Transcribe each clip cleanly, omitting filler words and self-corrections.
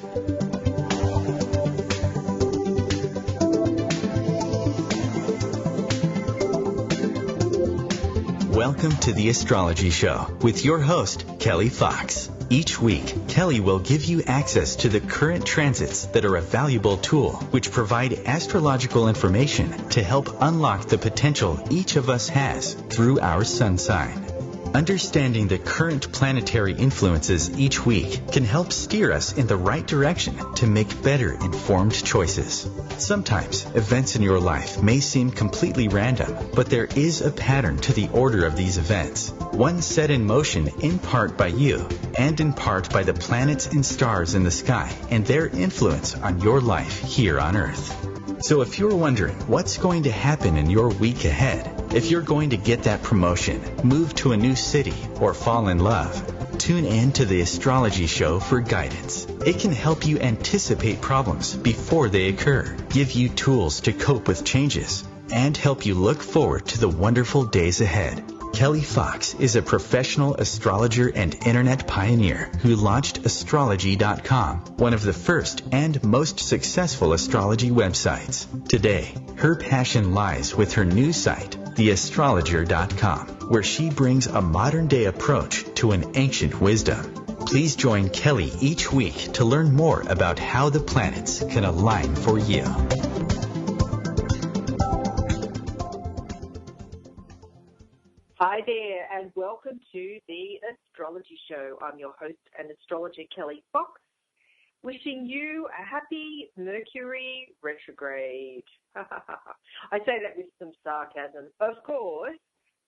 Welcome to the Astrology Show with your host, Kelly Fox. Each week, Kelly will give you access to the current transits that are a valuable tool which provide astrological information to help unlock the potential each of us has through our sun sign. Understanding the current planetary influences each week can help steer us in the right direction to make better informed choices. Sometimes, events in your life may seem completely random, but there is a pattern to the order of these events, one set in motion in part by you, and in part by the planets and stars in the sky and their influence on your life here on Earth. So if you're wondering what's going to happen in your week ahead, if you're going to get that promotion, move to a new city, or fall in love, tune in to the Astrology Show for guidance. It can help you anticipate problems before they occur, give you tools to cope with changes, and help you look forward to the wonderful days ahead. Kelly Fox is a professional astrologer and internet pioneer who launched astrology.com, one of the first and most successful astrology websites. Today, her passion lies with her new site, theastrologer.com, where she brings a modern-day approach to an ancient wisdom. Please join Kelly each week to learn more about how the planets can align for you. Hi there, and welcome to the Astrology Show. I'm your host and astrologer, Kelly Fox, wishing you a happy Mercury Retrograde. I say that with some sarcasm, of course,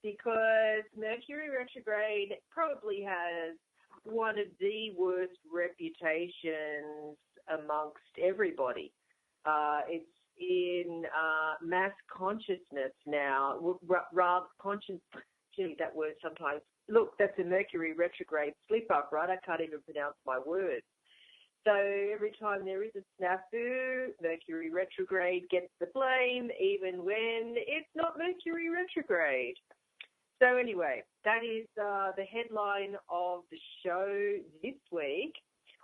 because Mercury Retrograde probably has one of the worst reputations amongst everybody. It's in mass consciousness now, rather conscious. That word sometimes. Look, that's a Mercury retrograde slip up, right? I can't even pronounce my words. So every time there is a snafu, Mercury retrograde gets the blame, even when it's not Mercury retrograde. So anyway, that is the headline of the show this week.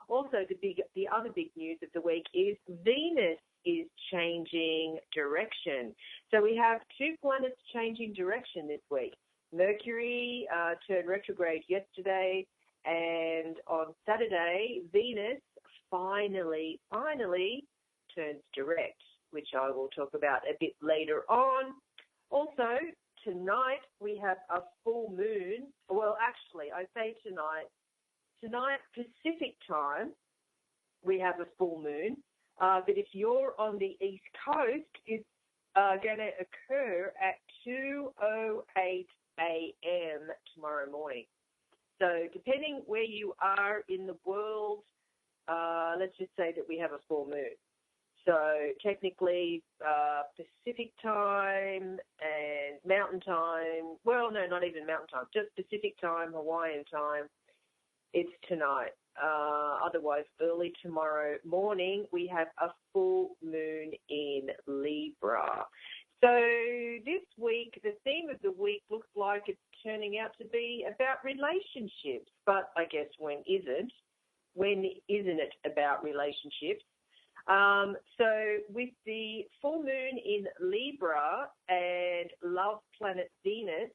Also, the other big news of the week is Venus is changing direction. So we have two planets changing direction this week. Mercury turned retrograde yesterday, and on Saturday, Venus finally turns direct, which I will talk about a bit later on. Also, tonight we have a full moon. Well, actually, I say tonight Pacific time, we have a full moon. But if you're on the East Coast, it's going to occur at 2:08 a.m. tomorrow morning. So depending where you are in the world, let's just say that we have a full moon. So technically Pacific time and Mountain time, well, no, not even Mountain time, just Pacific time, Hawaiian time, it's tonight. Otherwise, early tomorrow morning, we have a full moon in Libra. So this week, the theme of the week looks like it's turning out to be about relationships. But I guess when isn't it about relationships? So with the full moon in Libra and love planet Venus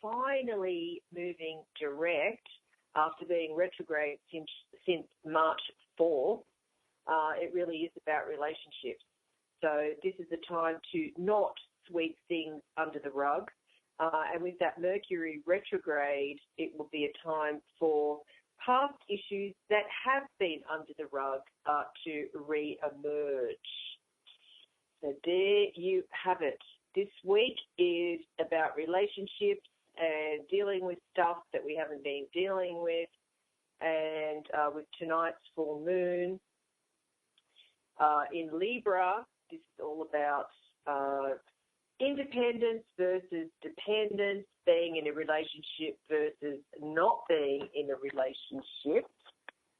finally moving direct after being retrograde since March 4th, it really is about relationships. So this is the time to not sweep things under the rug. And with that Mercury retrograde, it will be a time for past issues that have been under the rug to re-emerge. So there you have it. This week is about relationships and dealing with stuff that we haven't been dealing with. And with tonight's full moon in Libra, this is all about independence versus dependence, being in a relationship versus not being in a relationship.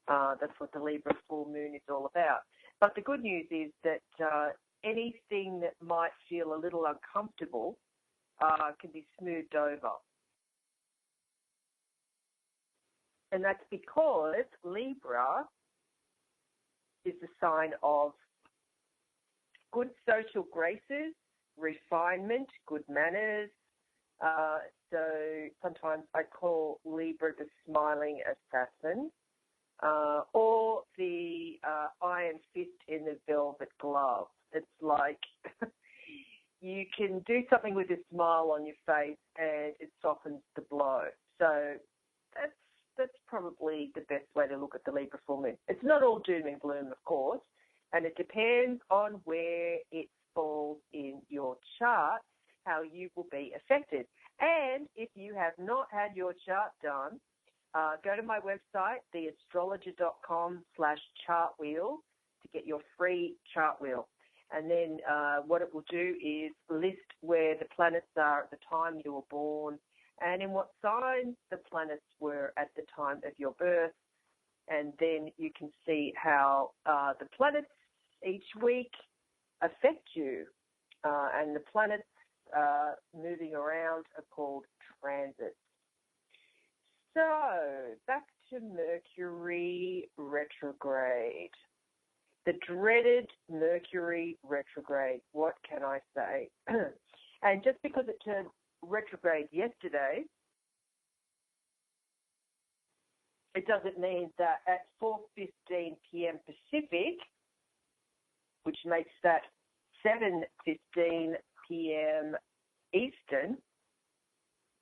That's what the Libra full moon is all about. But the good news is that anything that might feel a little uncomfortable can be smoothed over. And that's because Libra sign of good social graces, refinement, good manners. So sometimes I call Libra the smiling assassin, or the iron fist in the velvet glove. It's like you can do something with a smile on your face and it softens the blow. So that's probably the best way to look at the Libra full moon. It's not all doom and gloom, of course, and it depends on where it falls in your chart, how you will be affected. And if you have not had your chart done, go to my website, theastrologer.com/chartwheel, to get your free chart wheel. And then what it will do is list where the planets are at the time you were born and in what signs the planets were at the time of your birth. And then you can see how the planets each week affect you. And the planets moving around are called transits. So back to Mercury retrograde. The dreaded Mercury retrograde. What can I say? And just because it turned retrograde yesterday, it doesn't mean that at 4:15 p.m. Pacific, which makes that 7:15 p.m. Eastern,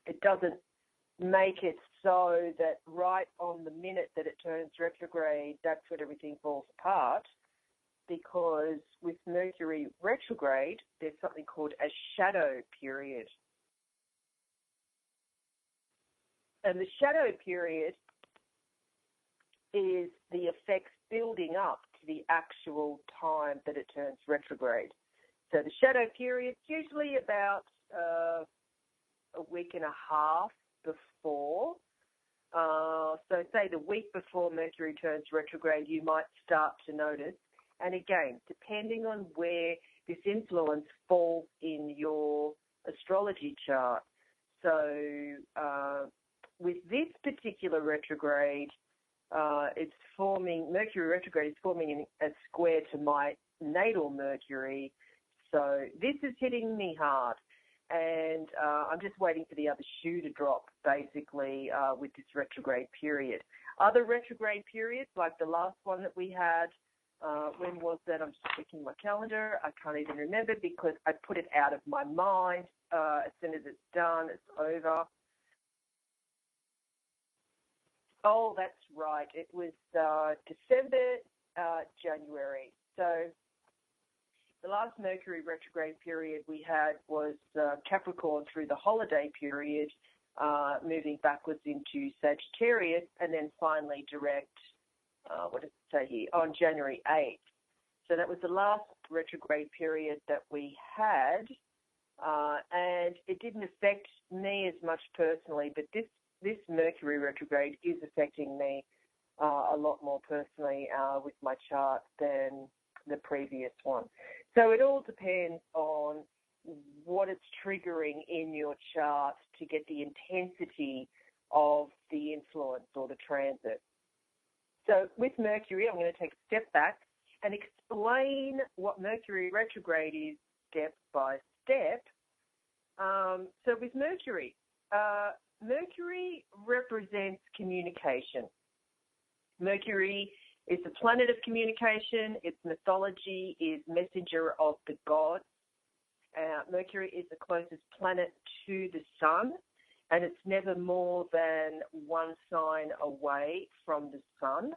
it doesn't make it so that right on the minute that it turns retrograde, that's when everything falls apart. Because with Mercury retrograde, there's something called a shadow period. And the shadow period is the effects building up to the actual time that it turns retrograde. So the shadow period is usually about a week and a half before. So say the week before Mercury turns retrograde, you might start to notice. And again, depending on where this influence falls in your astrology chart. So with this particular retrograde, Mercury retrograde is forming a square to my natal Mercury. So this is hitting me hard. And I'm just waiting for the other shoe to drop, basically, with this retrograde period. Other retrograde periods, like the last one that we had, when was that? I'm just checking my calendar. I can't even remember because I put it out of my mind. As soon as it's done, it's over. Oh, that's right. It was December, January. So the last Mercury retrograde period we had was Capricorn through the holiday period, moving backwards into Sagittarius, and then finally direct, what does it say here, on January 8th. So that was the last retrograde period that we had, and it didn't affect me as much personally, but this Mercury retrograde is affecting me a lot more personally with my chart than the previous one. So it all depends on what it's triggering in your chart to get the intensity of the influence or the transit. So with Mercury, I'm going to take a step back and explain what Mercury retrograde is step by step. So with Mercury, Mercury represents communication. Mercury is the planet of communication. Its mythology is messenger of the gods. Mercury is the closest planet to the sun, and it's never more than one sign away from the sun.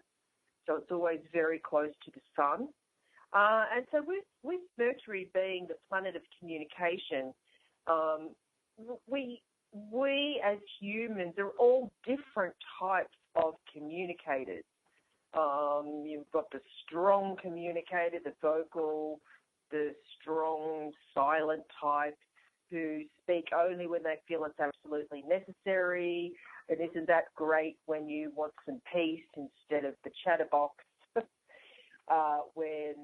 So it's always very close to the sun. And so with Mercury being the planet of communication, we as humans are all different types of communicators. You've got the strong communicator, the vocal, the strong silent type who speak only when they feel it's absolutely necessary. And isn't that great when you want some peace instead of the chatterbox, when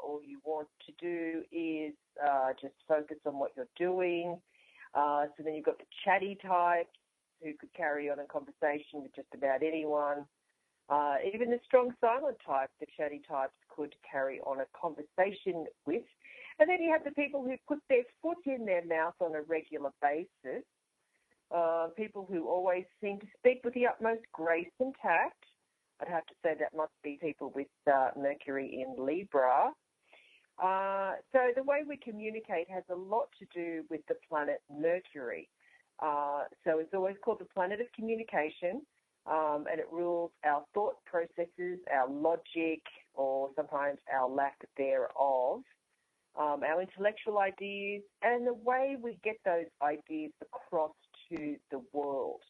all you want to do is just focus on what you're doing. So then you've got the chatty type who could carry on a conversation with just about anyone. Even the strong silent type, the chatty types, could carry on a conversation with. And then you have the people who put their foot in their mouth on a regular basis, people who always seem to speak with the utmost grace and tact. I'd have to say that must be people with Mercury in Libra. So the way we communicate has a lot to do with the planet Mercury. So it's always called the planet of communication, and it rules our thought processes, our logic, or sometimes our lack thereof, our intellectual ideas, and the way we get those ideas across to the world.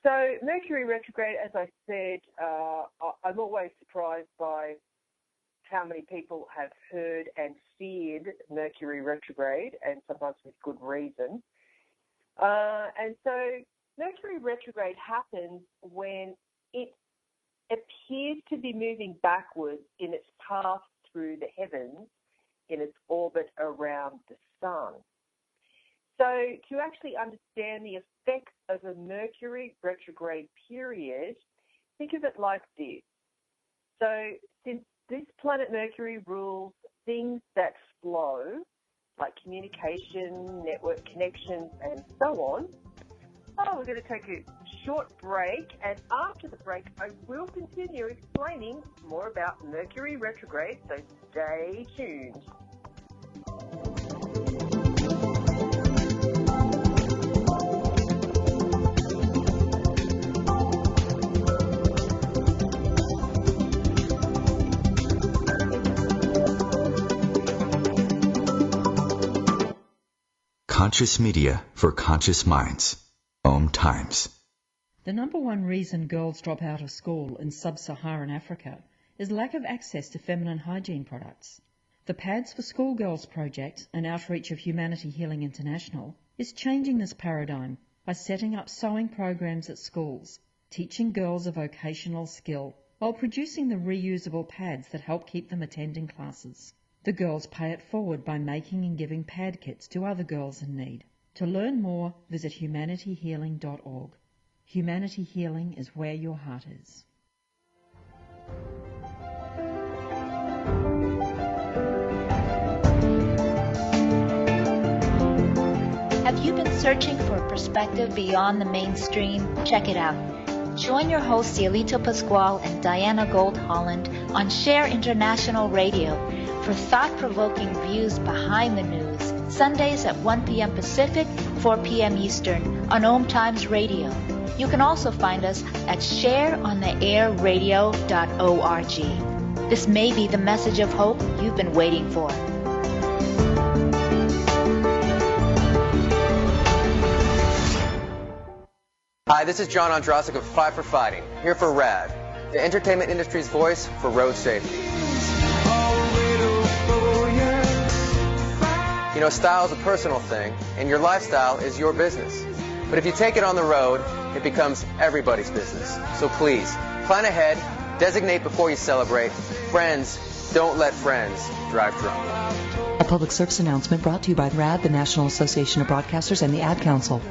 So Mercury retrograde, as I said, I'm always surprised by how many people have heard and feared Mercury retrograde, and sometimes with good reason. And so Mercury retrograde happens when it appears to be moving backwards in its path through the heavens in its orbit around the sun. So to actually understand the effects of a Mercury retrograde period, think of it like this. So since this planet Mercury rules things that flow, like communication, network connections, and so on, we're going to take a short break, and after the break, I will continue explaining more about Mercury retrograde, so stay tuned. Conscious media for conscious minds. OMTimes. The number one reason girls drop out of school in sub-Saharan Africa is lack of access to feminine hygiene products. The Pads for Schoolgirls project, an outreach of Humanity Healing International, is changing this paradigm by setting up sewing programs at schools, teaching girls a vocational skill while producing the reusable pads that help keep them attending classes. The girls pay it forward by making and giving pad kits to other girls in need. To learn more, visit humanityhealing.org. Humanity Healing is where your heart is. Have you been searching for a perspective beyond the mainstream? Check it out. Join your hosts Cielito Pascual and Diana Gold Holland on Share International Radio for thought-provoking views behind the news, Sundays at 1 p.m. Pacific, 4 p.m. Eastern on OMTimes Radio. You can also find us at shareontheairradio.org. This may be the message of hope you've been waiting for. Hi, this is John Ondrasik of Five for Fighting, here for RAD, the entertainment industry's voice for road safety. You know, style is a personal thing, and your lifestyle is your business. But if you take it on the road, it becomes everybody's business. So please, plan ahead, designate before you celebrate. Friends, don't let friends drive drunk. A public service announcement brought to you by RAD, the National Association of Broadcasters, and the Ad Council.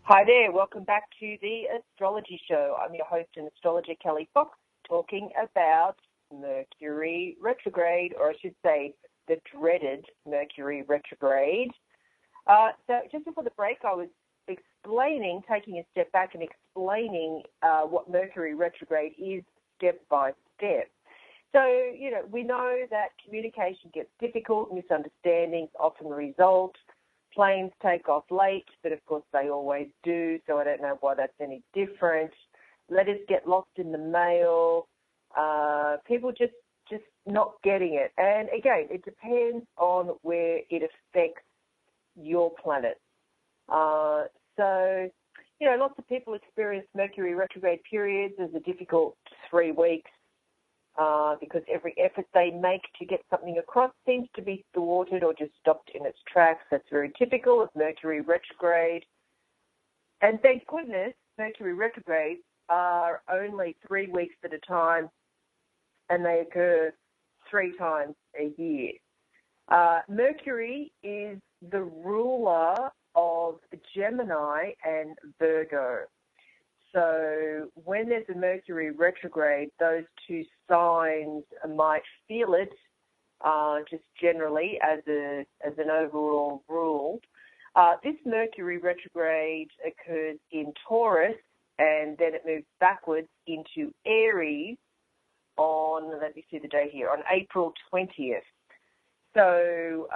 Hi there, welcome back to the Astrology Show. I'm your host and astrologer, Kelly Fox, talking about Mercury retrograde, or I should say the dreaded Mercury retrograde. So just before the break, I was taking a step back and explaining what Mercury retrograde is step by step. So, you know, we know that communication gets difficult, misunderstandings often result. Planes take off late, but of course they always do, so I don't know why that's any different. Letters get lost in the mail. People just not getting it. And again, it depends on where it affects your planet. So, you know, lots of people experience Mercury retrograde periods as a difficult 3 weeks. Because every effort they make to get something across seems to be thwarted or just stopped in its tracks. That's very typical of Mercury retrograde. And thank goodness Mercury retrogrades are only 3 weeks at a time, and they occur 3 times a year. Mercury is the ruler of Gemini and Virgo. So when there's a Mercury retrograde, those two signs might feel it just generally as an overall rule. This Mercury retrograde occurs in Taurus, and then it moves backwards into Aries on, let me see the date here, on April 20th. So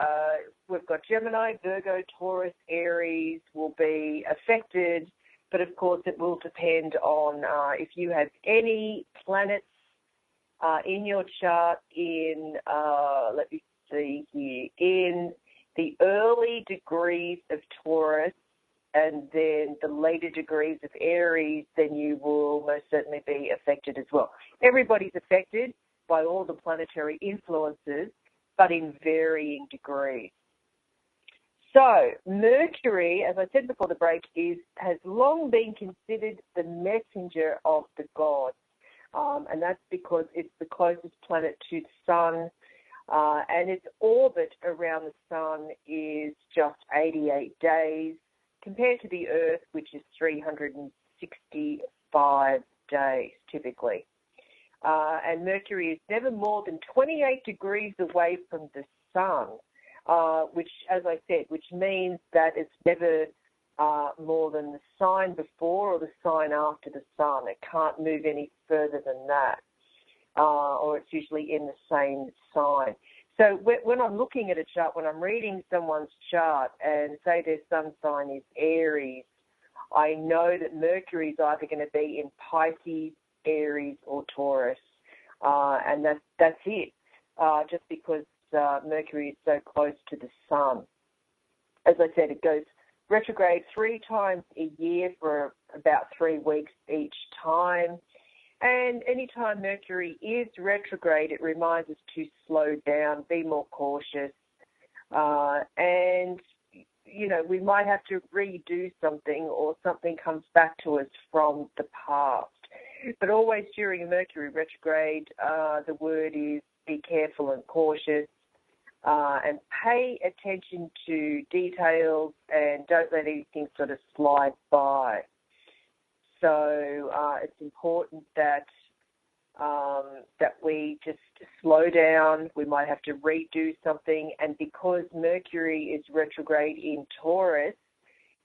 we've got Gemini, Virgo, Taurus, Aries will be affected, but of course it will depend on if you have any planets in your chart in, let me see here, in the early degrees of Taurus and then the later degrees of Aries, then you will most certainly be affected as well. Everybody's affected by all the planetary influences, but in varying degrees. So Mercury, as I said before the break, has long been considered the messenger of the gods, and that's because it's the closest planet to the Sun, and its orbit around the Sun is just 88 days, compared to the Earth, which is 365 days typically. And Mercury is never more than 28 degrees away from the Sun, which, as I said, which means that it's never more than the sign before or the sign after the Sun. It can't move any further than that, or it's usually in the same sign. So when I'm looking at a chart, when I'm reading someone's chart and say their sun sign is Aries, I know that Mercury is either going to be in Pisces, Aries, or Taurus, and that's it, just because Mercury is so close to the Sun. As I said, it goes retrograde 3 times a year for about 3 weeks each time. And anytime Mercury is retrograde, it reminds us to slow down, be more cautious, and, you know, we might have to redo something or something comes back to us from the past. But always during a Mercury retrograde, the word is be careful and cautious, and pay attention to details and don't let anything sort of slide by. So it's important that we just slow down. We might have to redo something. And because Mercury is retrograde in Taurus,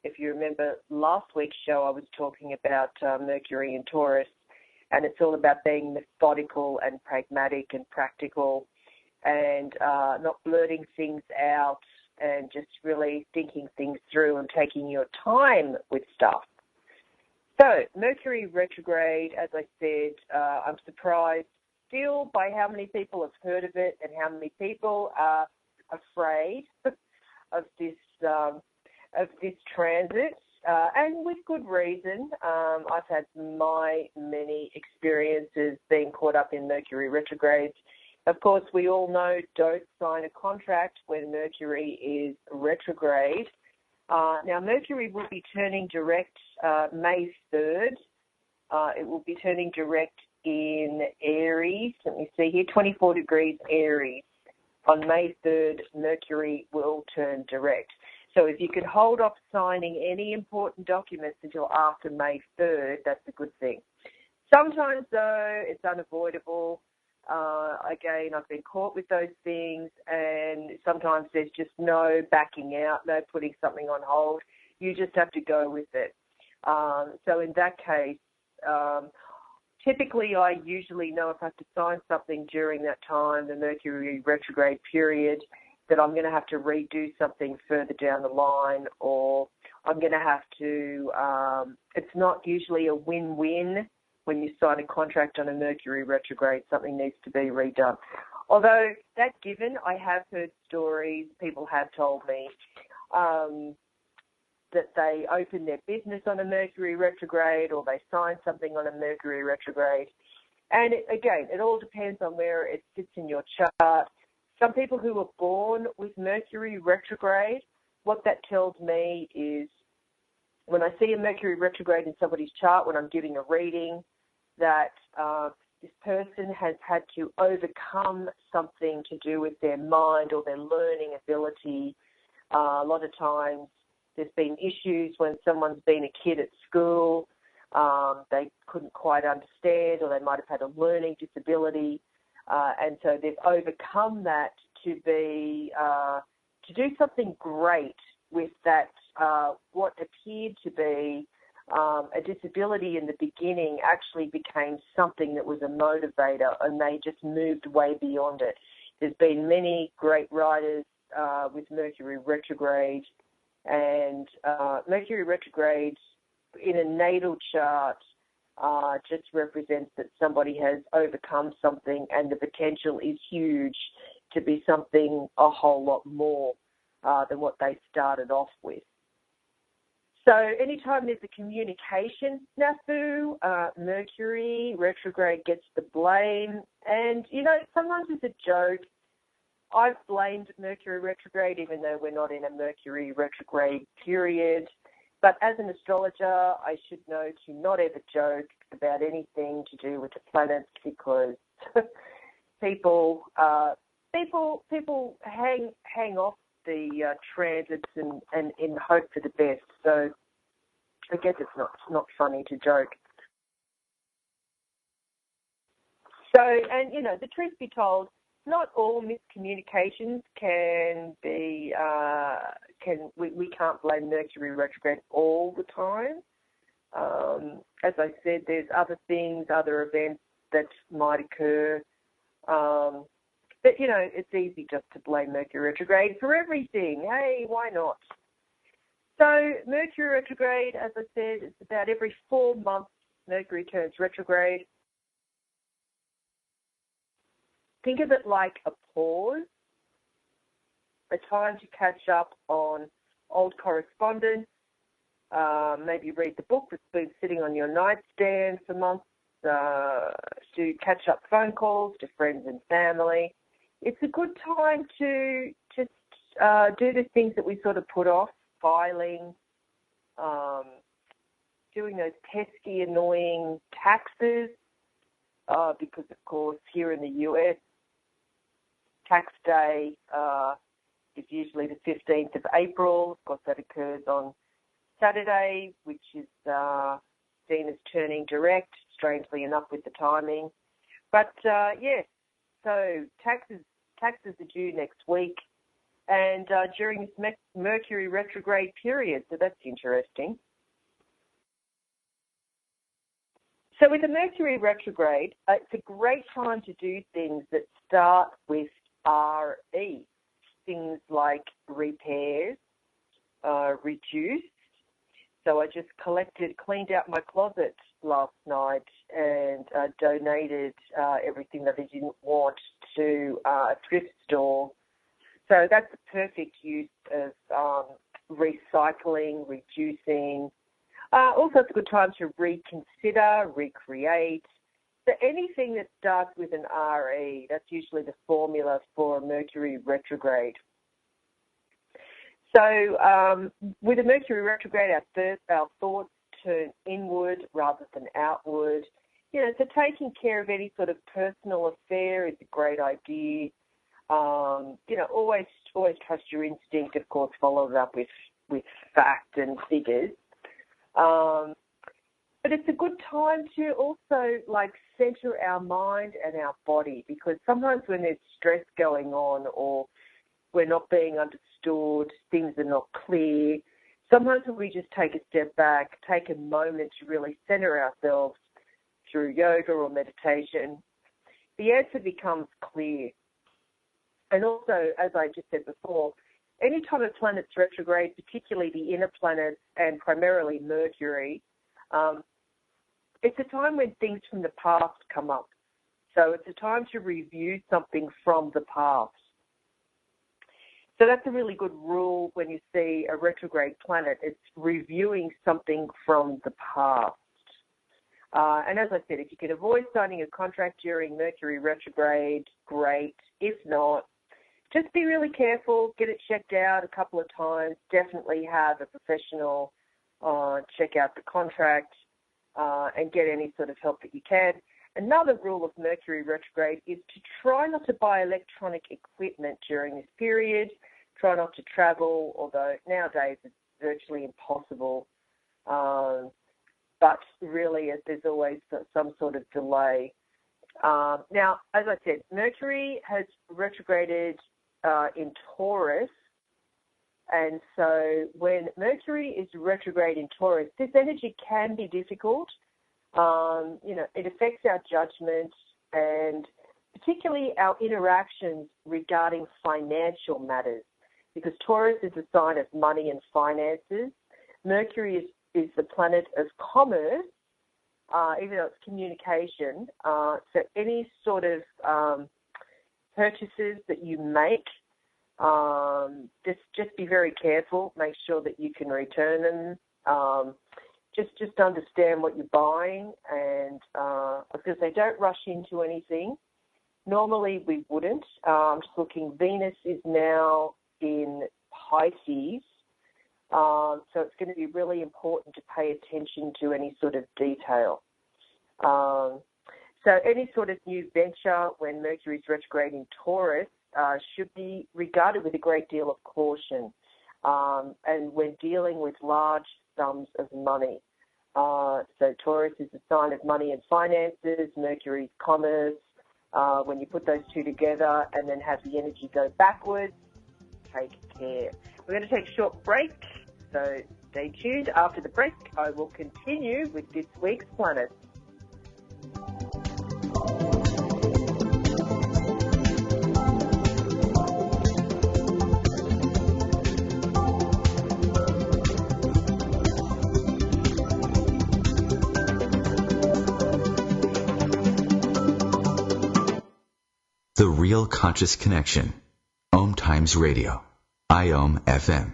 if you remember last week's show, I was talking about Mercury in Taurus, and it's all about being methodical and pragmatic and practical and not blurting things out and just really thinking things through and taking your time with stuff. So, Mercury retrograde, as I said, I'm surprised still by how many people have heard of it and how many people are afraid of this transit, and with good reason. I've had my many experiences being caught up in Mercury retrogrades. Of course, we all know don't sign a contract when Mercury is retrograde. Now, Mercury will be turning direct May 3rd. It will be turning direct in Aries. Let me see here, 24 degrees Aries. On May 3rd, Mercury will turn direct. So if you can hold off signing any important documents until after May 3rd, that's a good thing. Sometimes, though, it's unavoidable. Again, I've been caught with those things, and sometimes there's just no backing out, no putting something on hold. You just have to go with it. So in that case, typically I usually know if I have to sign something during that time, the Mercury retrograde period, that I'm going to have to redo something further down the line, or I'm going to have to, it's not usually a win-win. When you sign a contract on a Mercury retrograde, something needs to be redone. Although, that given, I have heard stories, people have told me, that they open their business on a Mercury retrograde or they sign something on a Mercury retrograde. And it all depends on where it sits in your chart. Some people who were born with Mercury retrograde, what that tells me is when I see a Mercury retrograde in somebody's chart, when I'm giving a reading, that this person has had to overcome something to do with their mind or their learning ability A lot of times there's been issues when someone's been a kid at school, they couldn't quite understand, or they might have had a learning disability, and so they've overcome that to do something great with that, what appeared to be a disability in the beginning actually became something that was a motivator, and they just moved way beyond it. There's been many great writers with Mercury Retrograde, and Mercury Retrograde in a natal chart just represents that somebody has overcome something, and the potential is huge to be something a whole lot more than what they started off with. So anytime there's a communication snafu, Mercury Retrograde gets the blame. And, you know, sometimes it's a joke. I've blamed Mercury Retrograde, even though we're not in a Mercury Retrograde period. But as an astrologer, I should know to not ever joke about anything to do with the planets, because people hang off the transits and in hope for the best. So I guess it's not funny to joke. So, and you know, the truth be told, not all miscommunications can be, we can't blame Mercury Retrograde all the time. As I said, there's other things, other events that might occur. But, you know, it's easy just to blame Mercury Retrograde for everything. Hey, why not? So Mercury Retrograde, as I said, it's about every 4 months Mercury turns retrograde. Think of it like a pause, a time to catch up on old correspondence, maybe read the book that's been sitting on your nightstand for months, to catch up phone calls to friends and family. It's a good time to just do the things that we sort of put off, filing, doing those pesky, annoying taxes, because, of course, here in the US, tax day is usually the 15th of April. Of course, that occurs on Saturday, which is seen as turning direct, strangely enough with the timing. But, yes, so taxes are due next week, and during this Mercury retrograde period, so that's interesting. So with the Mercury retrograde, it's a great time to do things that start with RE, things like repairs, reduce. So I just cleaned out my closet last night and donated everything that I didn't want to a thrift store. So that's a perfect use of recycling, reducing. Also, it's a good time to reconsider, recreate. So anything that starts with an RE, that's usually the formula for a Mercury retrograde. So with a Mercury retrograde, our thoughts turn inward rather than outward. You know, so taking care of any sort of personal affair is a great idea. You know, always trust your instinct, of course, followed up with fact and figures. But it's a good time to also, like, center our mind and our body, because sometimes when there's stress going on or we're not being understood, things are not clear, sometimes when we just take a step back, take a moment to really center ourselves through yoga or meditation, the answer becomes clear. And also, as I just said before, any time a planet's retrograde, particularly the inner planets and primarily Mercury, it's a time when things from the past come up. So it's a time to review something from the past. So that's a really good rule when you see a retrograde planet. It's reviewing something from the past. And as I said, if you can avoid signing a contract during Mercury retrograde, great. If not, just be really careful, get it checked out a couple of times, definitely have a professional check out the contract and get any sort of help that you can. Another rule of Mercury retrograde is to try not to buy electronic equipment during this period, try not to travel, although nowadays it's virtually impossible. But really, there's always some sort of delay. Now, as I said, Mercury has retrograded in Taurus. And so when Mercury is retrograde in Taurus, this energy can be difficult. It affects our judgment and particularly our interactions regarding financial matters, because Taurus is a sign of money and finances. Mercury is the planet of commerce, even though it's communication. So any sort of purchases that you make, just be very careful. Make sure that you can return them. Just understand what you're buying, and because they don't rush into anything. Normally we wouldn't. I'm just looking. Venus is now in Pisces, so it's going to be really important to pay attention to any sort of detail. So any sort of new venture when Mercury is retrograde in Taurus should be regarded with a great deal of caution, and when dealing with large sums of money. So Taurus is a sign of money and finances, Mercury's commerce. When you put those two together and then have the energy go backwards, take care. We're going to take a short break, so stay tuned. After the break, I will continue with this week's planets. The Real Conscious Connection. OMTimes Radio. IOM FM.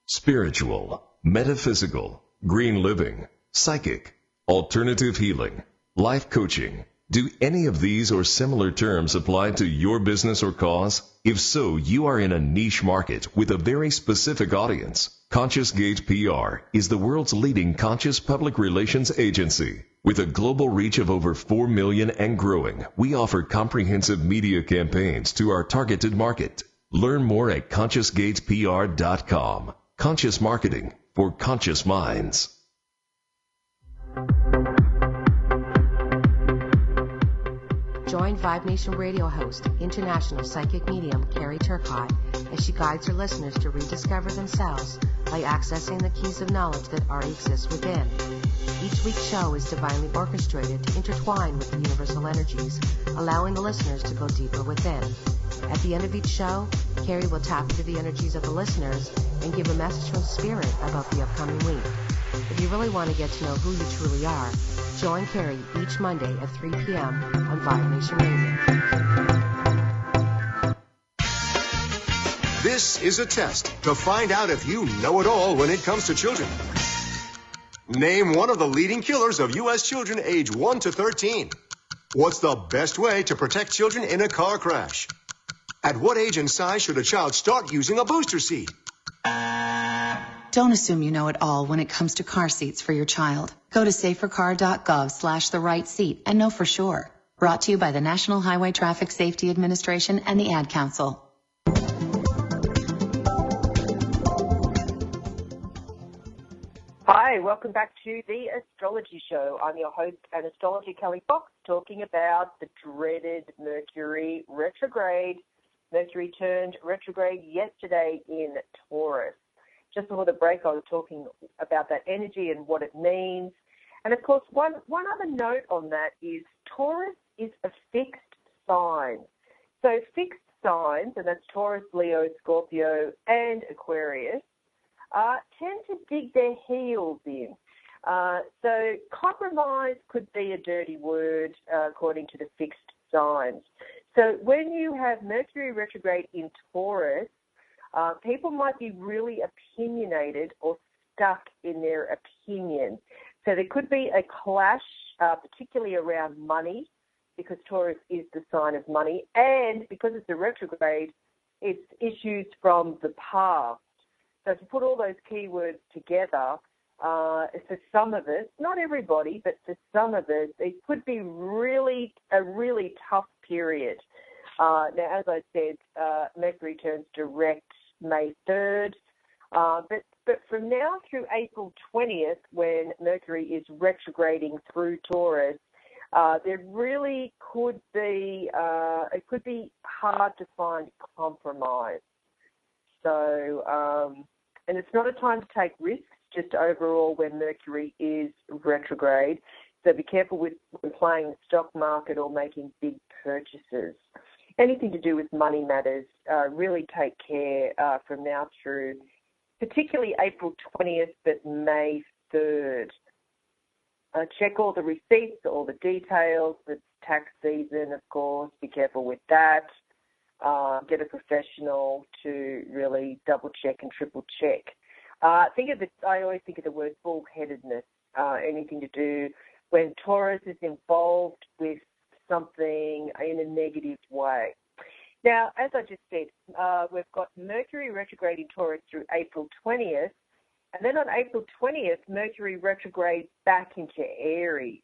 Spiritual, metaphysical, green living, psychic, alternative healing, life coaching. Do any of these or similar terms apply to your business or cause? If so, you are in a niche market with a very specific audience. Conscious Gate PR is the world's leading conscious public relations agency. With a global reach of over 4 million and growing, we offer comprehensive media campaigns to our targeted market. Learn more at ConsciousGatePR.com. Conscious marketing for conscious minds. Join Vibe Nation radio host, international psychic medium Carrie Turcotte, as she guides her listeners to rediscover themselves by accessing the keys of knowledge that already exist within. Each week's show is divinely orchestrated to intertwine with the universal energies, allowing the listeners to go deeper within. At the end of each show, Carrie will tap into the energies of the listeners and give a message from Spirit about the upcoming week. If you really want to get to know who you truly are, join Carrie each Monday at 3 p.m. on Vibe Nation Radio. This is a test to find out if you know it all when it comes to children. Name one of the leading killers of U.S. children age 1 to 13. What's the best way to protect children in a car crash? At what age and size should a child start using a booster seat? Don't assume you know it all when it comes to car seats for your child. Go to safercar.gov/the-right-seat and know for sure. Brought to you by the National Highway Traffic Safety Administration and the Ad Council. Hi, welcome back to the Astrology Show. I'm your host and astrologer Kelly Fox, talking about the dreaded Mercury retrograde. Mercury turned retrograde yesterday in Taurus. Just before the break, I was talking about that energy and what it means. And of course, one other note on that is Taurus is a fixed sign. So fixed signs, and that's Taurus, Leo, Scorpio, and Aquarius, tend to dig their heels in. So compromise could be a dirty word according to the fixed signs. So when you have Mercury retrograde in Taurus, people might be really opinionated or stuck in their opinion. So there could be a clash, particularly around money, because Taurus is the sign of money, and because it's a retrograde, it's issues from the past. So if you put all those keywords together, for some of us, not everybody, but for some of us, it could be a really tough period. Now, as I said, Mercury turns direct May 3rd, but from now through April 20th, when Mercury is retrograding through Taurus, there really could be, it could be hard to find compromise. So, and it's not a time to take risks, just overall when Mercury is retrograde. So be careful when playing the stock market or making big purchases. Anything to do with money matters, really take care from now through, particularly April 20th, but May 3rd. Check all the receipts, all the details. It's tax season, of course. Be careful with that. Get a professional to really double check and triple check. I always think of the word bullheadedness. Anything to do when Taurus is involved with something in a negative way. Now, as I just said, we've got Mercury retrograde in Taurus through April 20th, and then on April 20th, Mercury retrogrades back into Aries.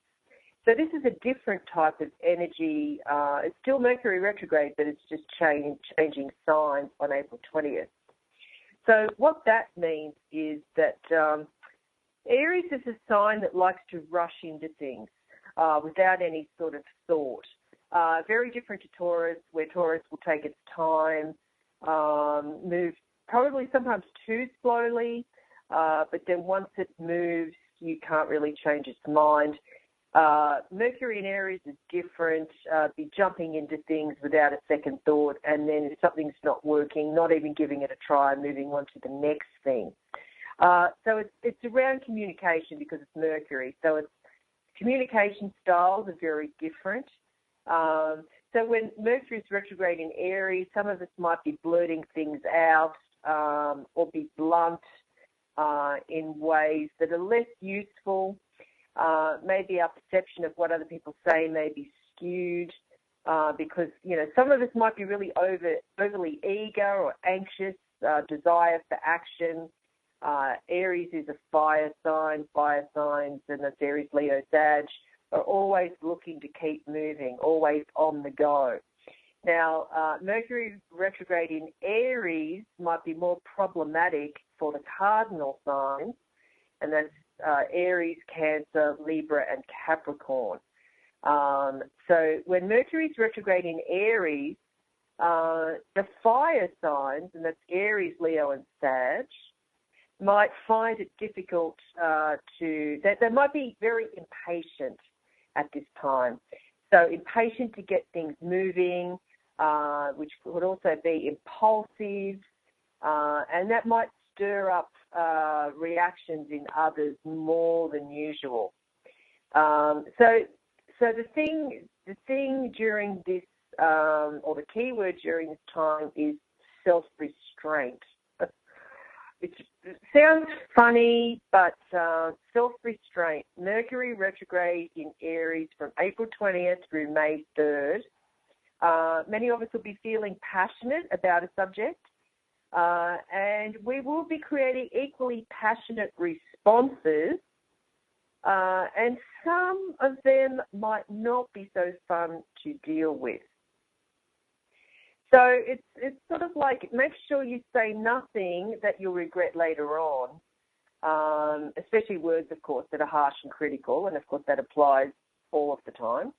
So this is a different type of energy. It's still Mercury retrograde, but it's just changing signs on April 20th. So what that means is that Aries is a sign that likes to rush into things without any sort of thought. Very different to Taurus, where Taurus will take its time, move probably sometimes too slowly, but then once it moves, you can't really change its mind. Mercury in Aries is different, be jumping into things without a second thought, and then if something's not working, not even giving it a try, moving on to the next thing. So it's around communication because it's Mercury. So it's communication styles are very different. So when Mercury is retrograde in Aries, some of us might be blurting things out or be blunt in ways that are less useful. Maybe our perception of what other people say may be skewed because, some of us might be really overly eager or anxious, desire for action. Aries is a fire sign. Fire signs, and that's Aries, Leo, Sag, are always looking to keep moving, always on the go. Now, Mercury retrograde in Aries might be more problematic for the cardinal signs, and that's Aries, Cancer, Libra, and Capricorn. So when Mercury is retrograde in Aries, the fire signs, and that's Aries, Leo, and Sag, might find it difficult they might be very impatient at this time. So impatient to get things moving, which could also be impulsive, and that might stir up reactions in others more than usual. So the thing during this, or the key word during this time is self-restraint. It sounds funny, but self-restraint. Mercury retrograde in Aries from April 20th through May 3rd. Many of us will be feeling passionate about a subject, and we will be creating equally passionate responses, and some of them might not be so fun to deal with. So it's sort of like, make sure you say nothing that you'll regret later on, especially words, of course, that are harsh and critical, and, of course, that applies all of the time,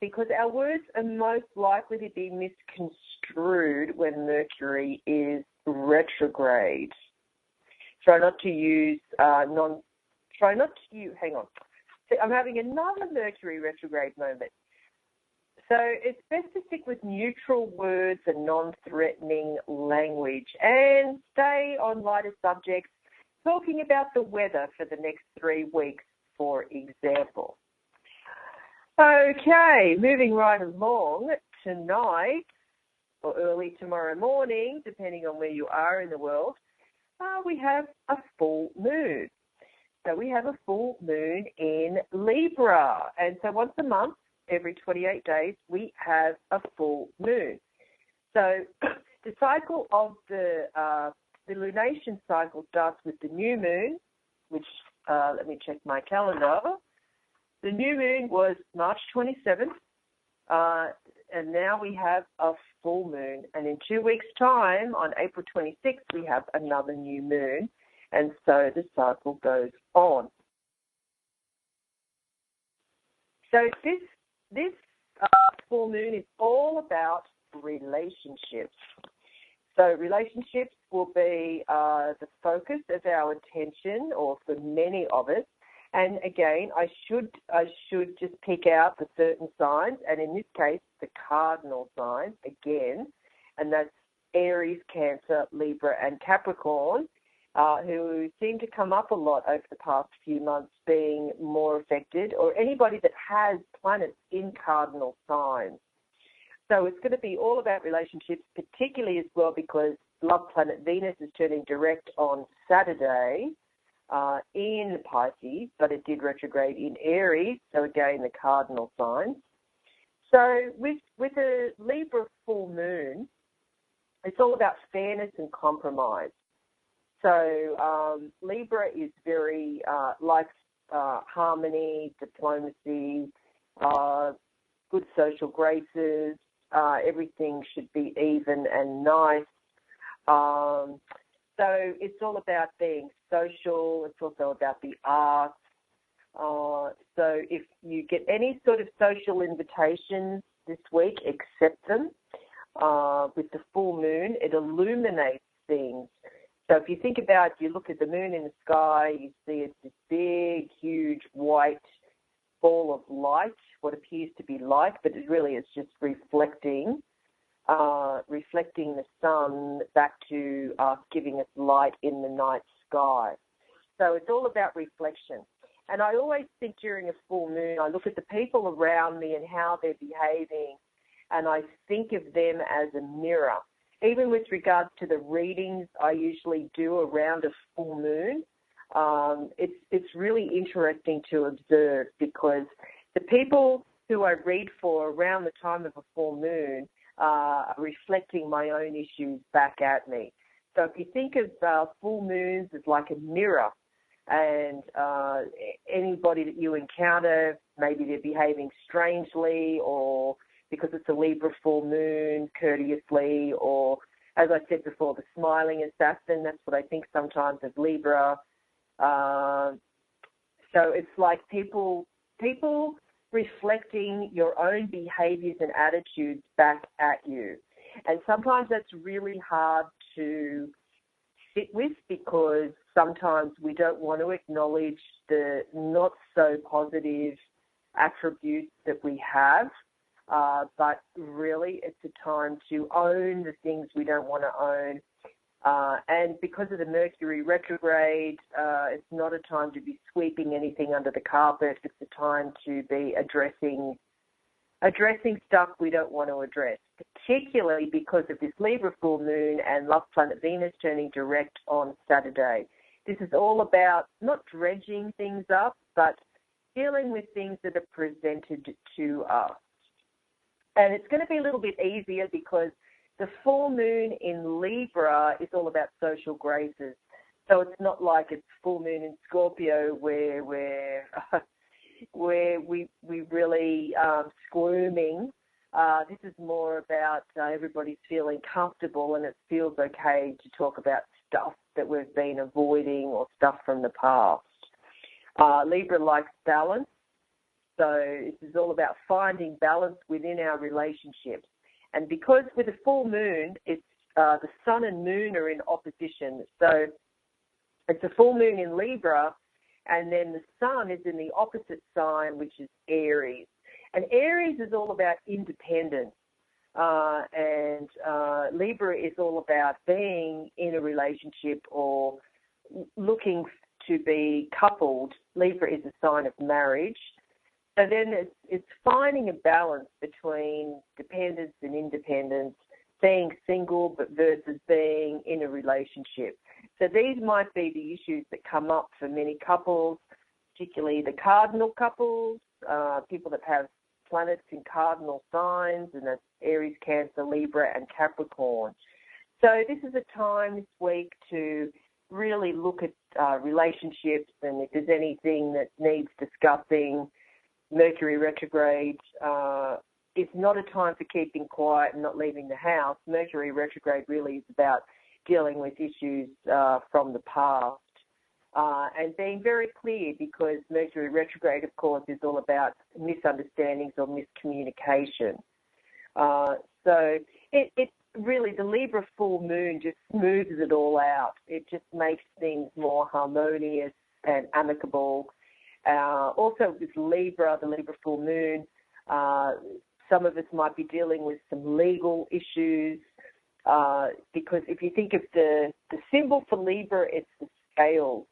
because our words are most likely to be misconstrued when Mercury is retrograde. Try not to use hang on. See, I'm having another Mercury retrograde moment. So it's best to stick with neutral words and non-threatening language and stay on lighter subjects, talking about the weather for the next 3 weeks, for example. Okay, moving right along, tonight or early tomorrow morning, depending on where you are in the world, we have a full moon. So we have a full moon in Libra. And so once a month, every 28 days, we have a full moon. So the cycle of the lunation cycle starts with the new moon, which, let me check my calendar. The new moon was March 27th, And now we have a full moon. And in 2 weeks' time, on April 26th, we have another new moon. And so the cycle goes on. So this full moon is all about relationships. So relationships will be the focus of our attention, or for many of us. And again, I should just pick out the certain signs, and in this case, the cardinal signs again, and that's Aries, Cancer, Libra, and Capricorn, who seem to come up a lot over the past few months, being more affected, or anybody that has planets in cardinal signs. So it's going to be all about relationships, particularly as well because love planet Venus is turning direct on Saturday in Pisces, but it did retrograde in Aries, so again the cardinal signs. So with a Libra full moon, it's all about fairness and compromise. So Libra is very likes harmony, diplomacy, good social graces. Everything should be even and nice. So it's all about being social. It's also about the arts. So if you get any sort of social invitations this week, accept them. With the full moon, it illuminates things. So if you think about, you look at the moon in the sky, you see it's this big, huge, white ball of light, what appears to be light, but it really is just reflecting the sun back to us, giving us light in the night sky. So it's all about reflection. And I always think during a full moon, I look at the people around me and how they're behaving, and I think of them as a mirror. Even with regards to the readings I usually do around a full moon, it's really interesting to observe, because the people who I read for around the time of a full moon are reflecting my own issues back at me. So if you think of full moons as like a mirror, and anybody that you encounter, maybe they're behaving strangely, or because it's a Libra full moon, courteously, or, as I said before, the smiling assassin. That's what I think sometimes of Libra. So it's like people reflecting your own behaviors and attitudes back at you. And sometimes that's really hard to sit with, because sometimes we don't want to acknowledge the not so positive attributes that we have. But really, it's a time to own the things we don't want to own. And because of the Mercury retrograde, it's not a time to be sweeping anything under the carpet. It's a time to be addressing stuff we don't want to address, particularly because of this Libra full moon and love planet Venus turning direct on Saturday. This is all about not dredging things up, but dealing with things that are presented to us. And it's going to be a little bit easier because the full moon in Libra is all about social graces. So it's not like it's full moon in Scorpio where we really squirming. This is more about everybody's feeling comfortable, and it feels okay to talk about stuff that we've been avoiding or stuff from the past. Libra likes balance. So this is all about finding balance within our relationships. And because with a full moon, it's the sun and moon are in opposition. So it's a full moon in Libra, and then the sun is in the opposite sign, which is Aries. And Aries is all about independence. And Libra is all about being in a relationship or looking to be coupled. Libra is a sign of marriage. So then it's finding a balance between dependence and independence, being single but versus being in a relationship. So these might be the issues that come up for many couples, particularly the cardinal couples, people that have planets in cardinal signs, and that's Aries, Cancer, Libra, and Capricorn. So this is a time this week to really look at relationships, and if there's anything that needs discussing, Mercury retrograde it's not a time for keeping quiet and not leaving the house. Mercury retrograde really is about dealing with issues from the past and being very clear, because Mercury retrograde, of course, is all about misunderstandings or miscommunication. So it really, the Libra full moon just smooths it all out. It just makes things more harmonious and amicable. Also with Libra, the Libra full moon, some of us might be dealing with some legal issues, because if you think of the symbol for Libra, it's the scales,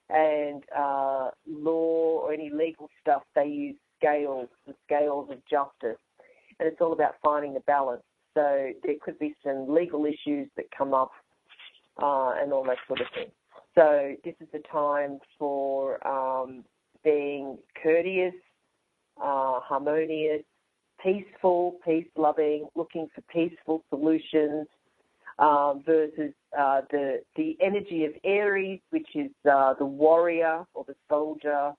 and law or any legal stuff, they use scales, the scales of justice, and it's all about finding the balance. So there could be some legal issues that come up and all that sort of thing. So this is the time for being courteous, harmonious, peaceful, peace-loving, looking for peaceful solutions, versus the energy of Aries, which is the warrior or the soldier,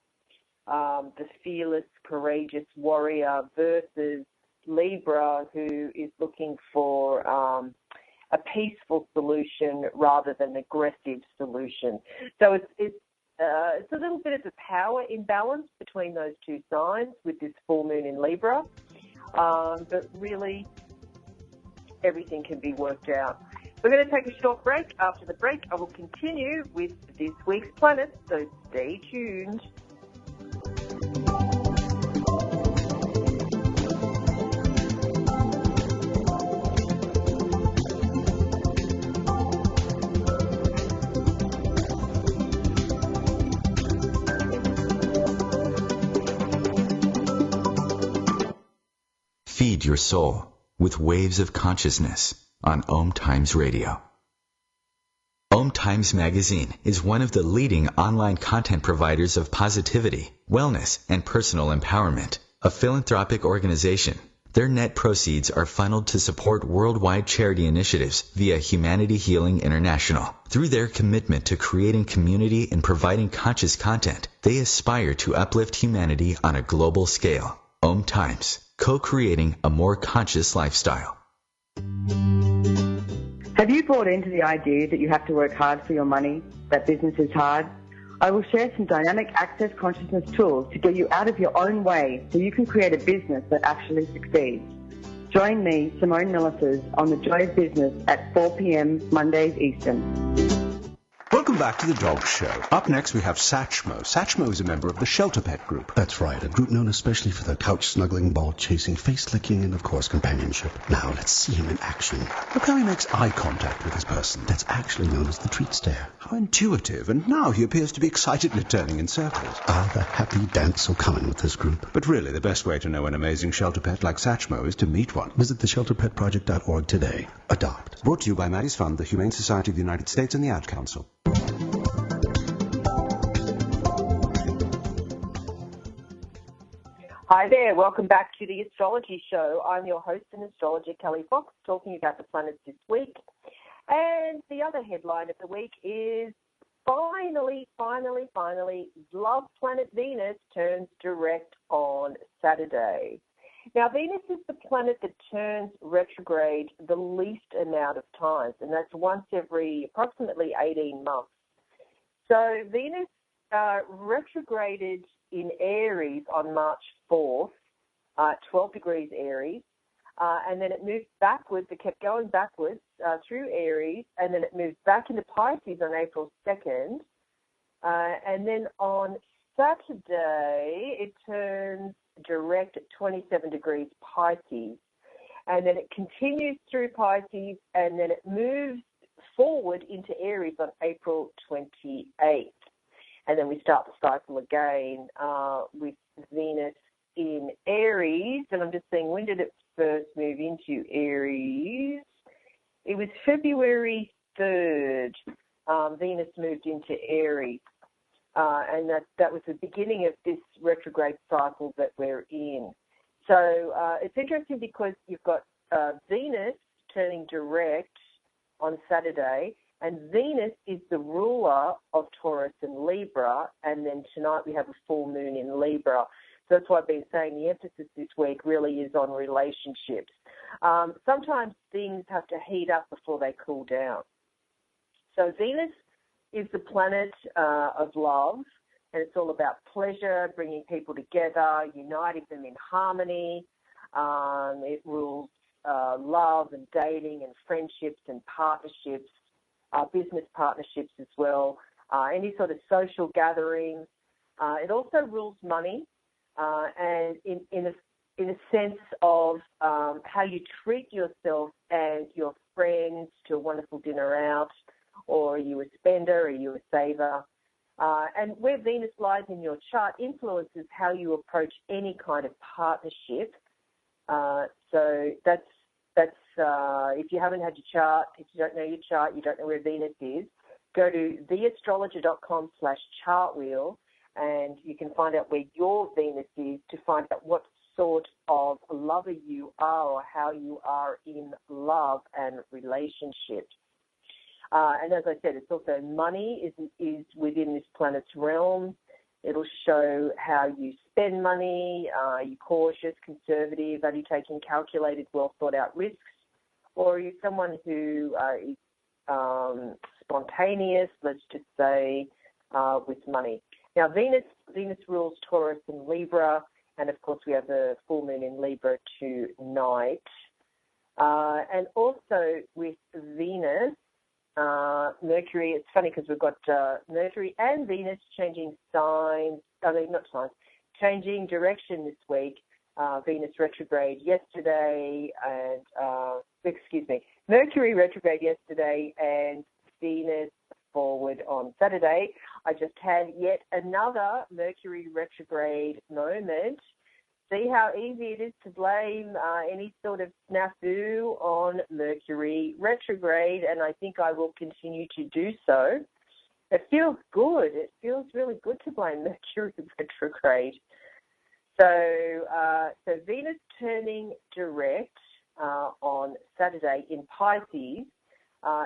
the fearless, courageous warrior, versus Libra, who is looking for a peaceful solution rather than an aggressive solution. So it's a little bit of a power imbalance between those two signs with this full moon in Libra, but really everything can be worked out. We're going to take a short break. After the break, I will continue with this week's planet, so stay tuned. Feed your soul with waves of consciousness on OMTimes Radio. OMTimes Magazine is one of the leading online content providers of positivity, wellness, and personal empowerment. A philanthropic organization, their net proceeds are funneled to support worldwide charity initiatives via Humanity Healing International. Through their commitment to creating community and providing conscious content, they aspire to uplift humanity on a global scale. OMTimes, co-creating a more conscious lifestyle. Have you bought into the idea that you have to work hard for your money, that business is hard? I will share some dynamic access consciousness tools to get you out of your own way so you can create a business that actually succeeds. Join me, Simone Millicers, on The Joy of Business at 4 p.m. Mondays Eastern. Welcome back to The Dog Show. Up next, we have Satchmo. Satchmo is a member of the Shelter Pet Group. That's right, a group known especially for their couch-snuggling, ball-chasing, face-licking, and, of course, companionship. Now, let's see him in action. Look how he makes eye contact with his person. That's actually known as the treat stare. How intuitive, and now he appears to be excitedly turning in circles. Ah, the happy dance so common with this group. But really, the best way to know an amazing shelter pet like Satchmo is to meet one. Visit theshelterpetproject.org today. Adopt. Brought to you by Maddie's Fund, the Humane Society of the United States, and the Ad Council. Hi there, welcome back to the Astrology Show. I'm your host and astrologer, Kelly Fox, talking about the planets this week. And the other headline of the week is finally, love planet Venus turns direct on Saturday. Now, Venus is the planet that turns retrograde the least amount of times, and that's once every approximately 18 months. So Venus retrograded in Aries on March 4th, 12 degrees Aries, and then it moved backwards. It kept going backwards through Aries, and then it moved back into Pisces on April 2nd. And then on Saturday, it turns direct at 27 degrees Pisces. And then it continues through Pisces, and then it moves forward into Aries on April 28th. And then we start the cycle again with Venus in Aries. And I'm just saying, when did it first move into Aries? It was February 3rd. Venus moved into Aries. And that was the beginning of this retrograde cycle that we're in. So it's interesting because you've got Venus turning direct on Saturday, and Venus is the ruler of Taurus and Libra, and then tonight we have a full moon in Libra. So that's why I've been saying the emphasis this week really is on relationships. Sometimes things have to heat up before they cool down. So Venus is the planet of love, and it's all about pleasure, bringing people together, uniting them in harmony. It rules love and dating and friendships and partnerships, business partnerships as well, any sort of social gatherings. It also rules money, and in a sense of how you treat yourself and your friends to a wonderful dinner out, or are you a spender, are you a saver? And where Venus lies in your chart influences how you approach any kind of partnership. So that's if you haven't had your chart, if you don't know your chart, you don't know where Venus is, go to theastrologer.com/chartwheel, and you can find out where your Venus is to find out what sort of lover you are or how you are in love and relationships. And as I said, it's also money is within this planet's realm. It'll show how you spend money. Are you cautious, conservative? Are you taking calculated, well-thought-out risks? Or are you someone who is spontaneous, let's just say, with money? Now, Venus rules Taurus and Libra, and, of course, we have the full moon in Libra tonight. And also with Venus, Mercury, it's funny because we've got Mercury and Venus changing changing direction this week. Venus retrograde yesterday and, Mercury retrograde yesterday and Venus forward on Saturday. I just had yet another Mercury retrograde moment. See how easy it is to blame any sort of snafu on Mercury retrograde, and I think I will continue to do so. It feels good. It feels really good to blame Mercury retrograde. So Venus turning direct on Saturday in Pisces.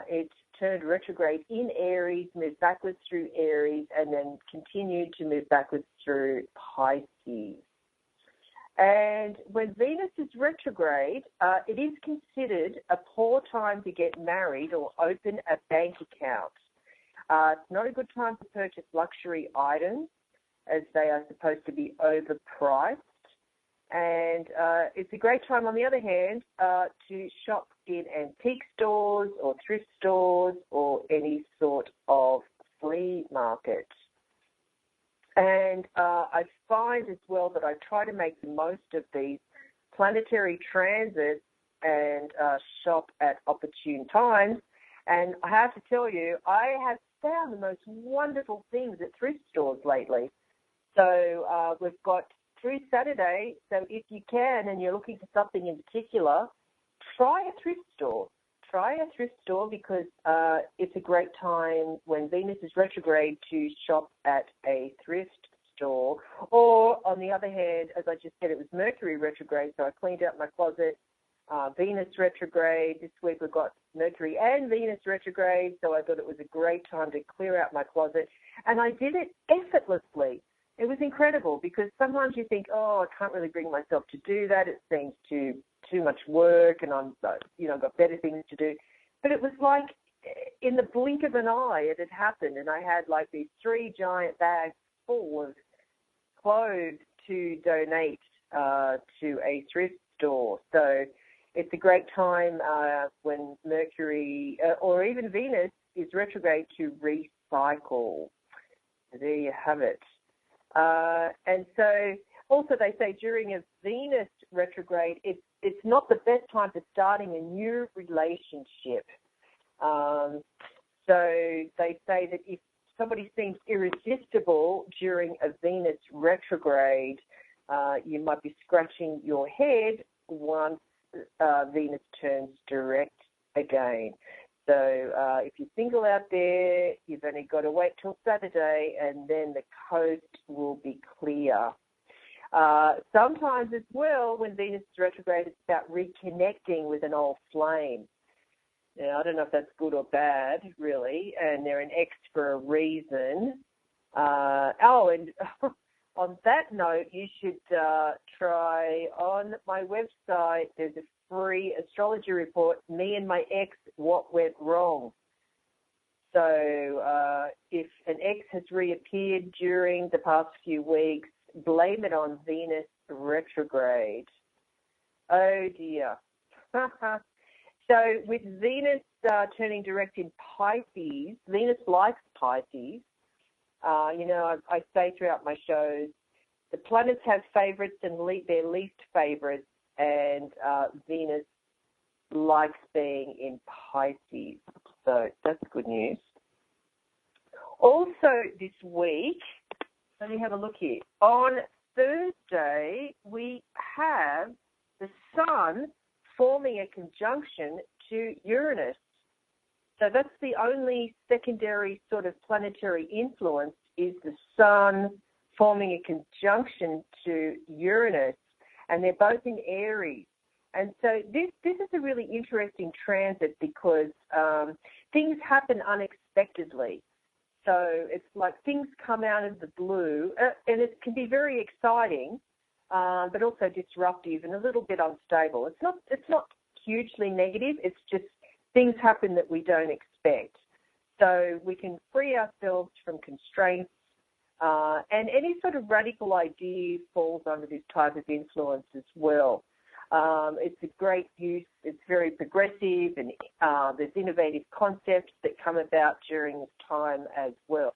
It turned retrograde in Aries, moved backwards through Aries, and then continued to move backwards through Pisces. And when Venus is retrograde, it is considered a poor time to get married or open a bank account. It's not a good time to purchase luxury items, as they are supposed to be overpriced. And it's a great time, on the other hand, to shop in antique stores or thrift stores or any sort of flea market. And I find as well that I try to make the most of these planetary transits and shop at opportune times. And I have to tell you, I have found the most wonderful things at thrift stores lately. So we've got through Saturday, so if you can and you're looking for something in particular, try a thrift store. Try a thrift store because it's a great time when Venus is retrograde to shop at a thrift store. Or, on the other hand, as I just said, it was Mercury retrograde, so I cleaned out my closet. Venus retrograde. This week we've got Mercury and Venus retrograde, so I thought it was a great time to clear out my closet. And I did it effortlessly. It was incredible because sometimes you think, oh, I can't really bring myself to do that. It seems too much work and I've got better things to do. But it was like in the blink of an eye it had happened, and I had like these 3 giant bags full of clothes to donate to a thrift store. So it's a great time when Mercury or even Venus is retrograde to recycle. There you have it. And so also they say during a Venus retrograde, it's not the best time for starting a new relationship. So they say that if somebody seems irresistible during a Venus retrograde, you might be scratching your head once Venus turns direct again. So if you're single out there, you've only got to wait till Saturday and then the coast will be clear. Sometimes as well, when Venus is retrograde, it's about reconnecting with an old flame. Now, I don't know if that's good or bad, really, and they're an X for a reason. And on that note, you should try on my website. There's a free astrology report, Me and My Ex, What Went Wrong. So if an ex has reappeared during the past few weeks, blame it on Venus retrograde. Oh, dear. So with Venus turning direct in Pisces, Venus likes Pisces. I say throughout my shows, the planets have favorites and their least favorites, and Venus likes being in Pisces. So that's good news. Also this week, let me have a look here. On Thursday, we have the Sun forming a conjunction to Uranus. So that's the only secondary sort of planetary influence, is the Sun forming a conjunction to Uranus, and they're both in Aries. And so this is a really interesting transit because things happen unexpectedly. So it's like things come out of the blue, and it can be very exciting, but also disruptive and a little bit unstable. It's not hugely negative. It's just things happen that we don't expect. So we can free ourselves from constraints, and any sort of radical idea falls under this type of influence as well. It's a great use. It's very progressive, and there's innovative concepts that come about during this time as well.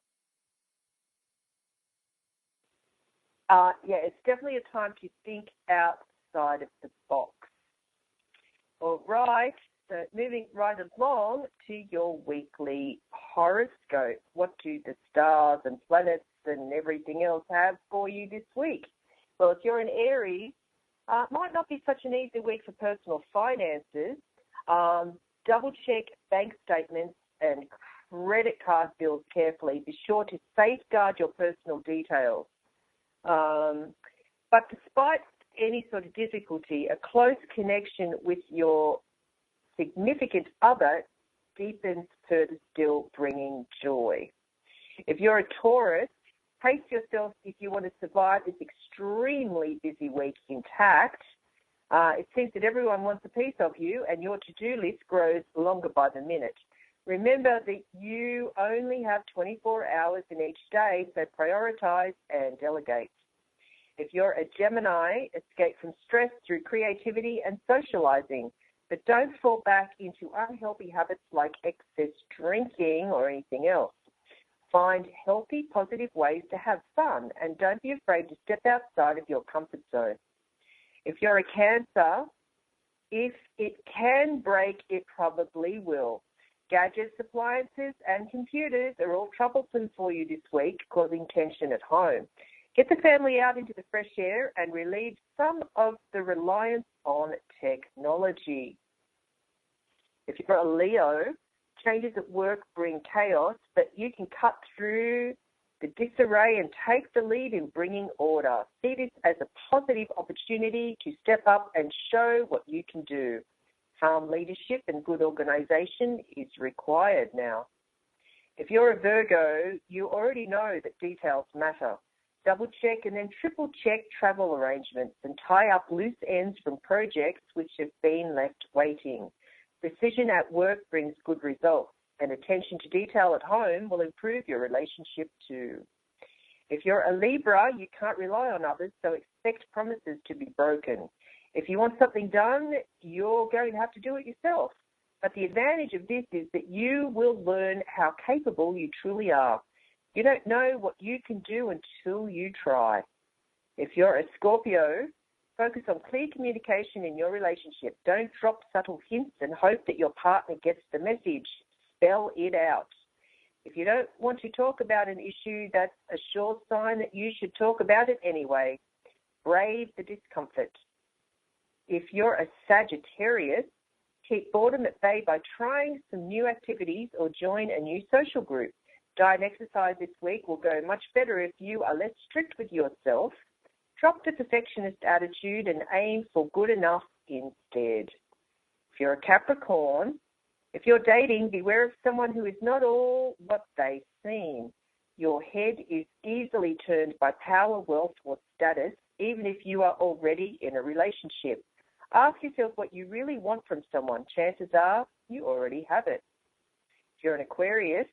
It's definitely a time to think outside of the box. All right, so moving right along to your weekly horoscope. What do the stars and planets and everything else have for you this week? Well, if you're in Aries, might not be such an easy week for personal finances. Double-check bank statements and credit card bills carefully. Be sure to safeguard your personal details. But despite any sort of difficulty, a close connection with your significant other deepens further still, bringing joy. If you're a Taurus, pace yourself if you want to survive this extremely busy week intact. It seems that everyone wants a piece of you, and your to-do list grows longer by the minute. Remember that you only have 24 hours in each day, so prioritize and delegate. If you're a Gemini, escape from stress through creativity and socializing, but don't fall back into unhealthy habits like excess drinking or anything else. Find healthy, positive ways to have fun, and don't be afraid to step outside of your comfort zone. If you're a Cancer, if it can break, it probably will. Gadgets, appliances, and computers are all troublesome for you this week, causing tension at home. Get the family out into the fresh air and relieve some of the reliance on technology. If you're a Leo, changes at work bring chaos, but you can cut through the disarray and take the lead in bringing order. See this as a positive opportunity to step up and show what you can do. Calm leadership and good organization is required now. If you're a Virgo, you already know that details matter. Double check and then triple check travel arrangements and tie up loose ends from projects which have been left waiting. Precision at work brings good results, and attention to detail at home will improve your relationship too. If you're a Libra, you can't rely on others, so expect promises to be broken. If you want something done, you're going to have to do it yourself. But the advantage of this is that you will learn how capable you truly are. You don't know what you can do until you try. If you're a Scorpio, focus on clear communication in your relationship. Don't drop subtle hints and hope that your partner gets the message. Spell it out. If you don't want to talk about an issue, that's a sure sign that you should talk about it anyway. Brave the discomfort. If you're a Sagittarius, keep boredom at bay by trying some new activities or join a new social group. Diet and exercise this week will go much better if you are less strict with yourself. Drop the perfectionist attitude and aim for good enough instead. If you're a Capricorn, if you're dating, beware of someone who is not all what they seem. Your head is easily turned by power, wealth, or status, even if you are already in a relationship. Ask yourself what you really want from someone. Chances are you already have it. If you're an Aquarius,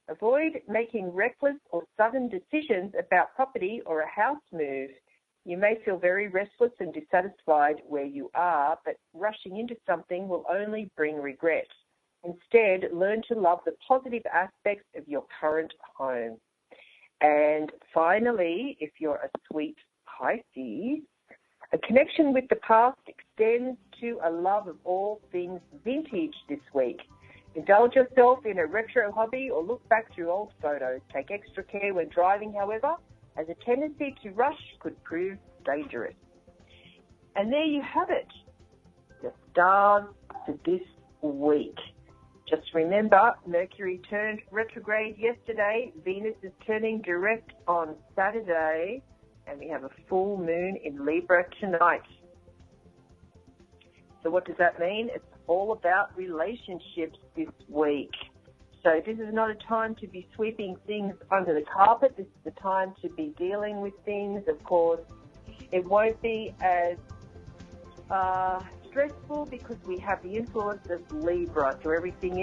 avoid making reckless or sudden decisions about property or a house move. You may feel very restless and dissatisfied where you are, but rushing into something will only bring regret. Instead, learn to love the positive aspects of your current home. And finally, if you're a sweet Pisces, a connection with the past extends to a love of all things vintage this week. Indulge yourself in a retro hobby or look back through old photos. Take extra care when driving, however, as a tendency to rush could prove dangerous. And there you have it, the stars for this week. Just remember, Mercury turned retrograde yesterday, Venus is turning direct on Saturday, and we have a full moon in Libra tonight. So what does that mean? It's all about relationships this week. So this is not a time to be sweeping things under the carpet. This is the time to be dealing with things. Of course, it won't be as stressful because we have the influence of Libra, so everything